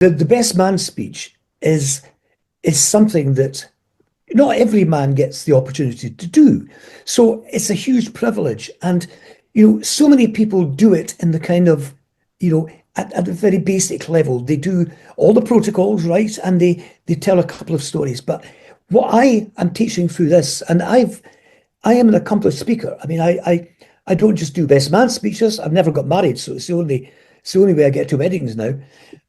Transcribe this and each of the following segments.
the best man speech is something that not every man gets the opportunity to do. So it's a huge privilege. And, so many people do it in the kind of, at a very basic level. They do all the protocols, right? And they tell a couple of stories. But what I am teaching through this, and I am an accomplished speaker. I mean, I don't just do best man speeches. I've never got married, so it's the only way I get to weddings now.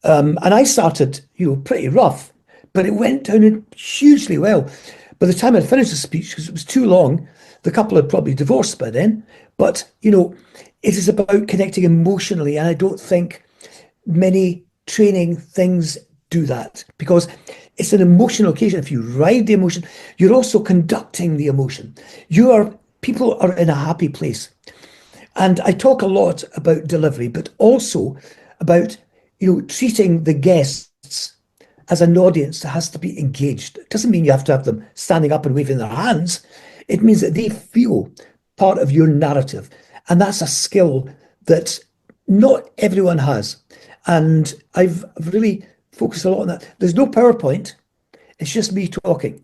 And I started, pretty rough, but it went down hugely well. By the time I'd finished the speech, because it was too long, the couple had probably divorced by then. But, it is about connecting emotionally. And I don't think many training things do that because it's an emotional occasion. If you ride the emotion, you're also conducting the emotion. People are in a happy place. And I talk a lot about delivery, but also about, treating the guests as an audience that has to be engaged. It doesn't mean you have to have them standing up and waving their hands. It means that they feel part of your narrative. And that's a skill that not everyone has. And I've really focused a lot on that. There's no PowerPoint. It's just me talking.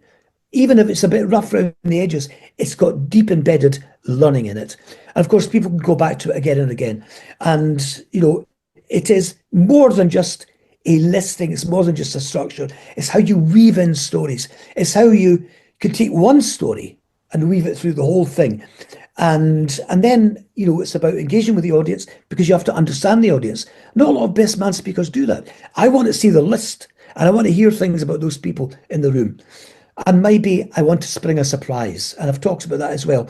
Even if it's a bit rough around the edges, it's got deep embedded learning in it. And of course, people can go back to it again and again. And, it is more than just a listing. It's more than just a structure. It's how you weave in stories. It's how you could take one story and weave it through the whole thing. And then, it's about engaging with the audience because you have to understand the audience. Not a lot of best man speakers do that. I want to see the list and I want to hear things about those people in the room. And maybe I want to spring a surprise. And I've talked about that as well.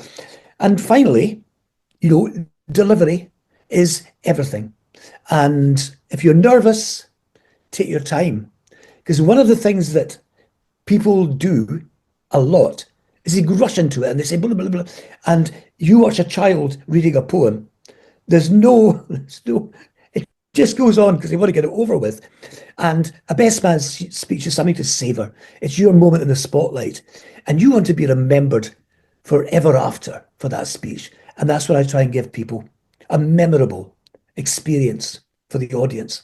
And finally, delivery is everything. And if you're nervous, take your time. Because one of the things that people do a lot is they rush into it and they say blah, blah, blah. And you watch a child reading a poem. It just goes on because they want to get it over with. And a best man's speech is something to savor. It's your moment in the spotlight. And you want to be remembered forever after for that speech. And that's what I try and give people, a memorable experience for the audience.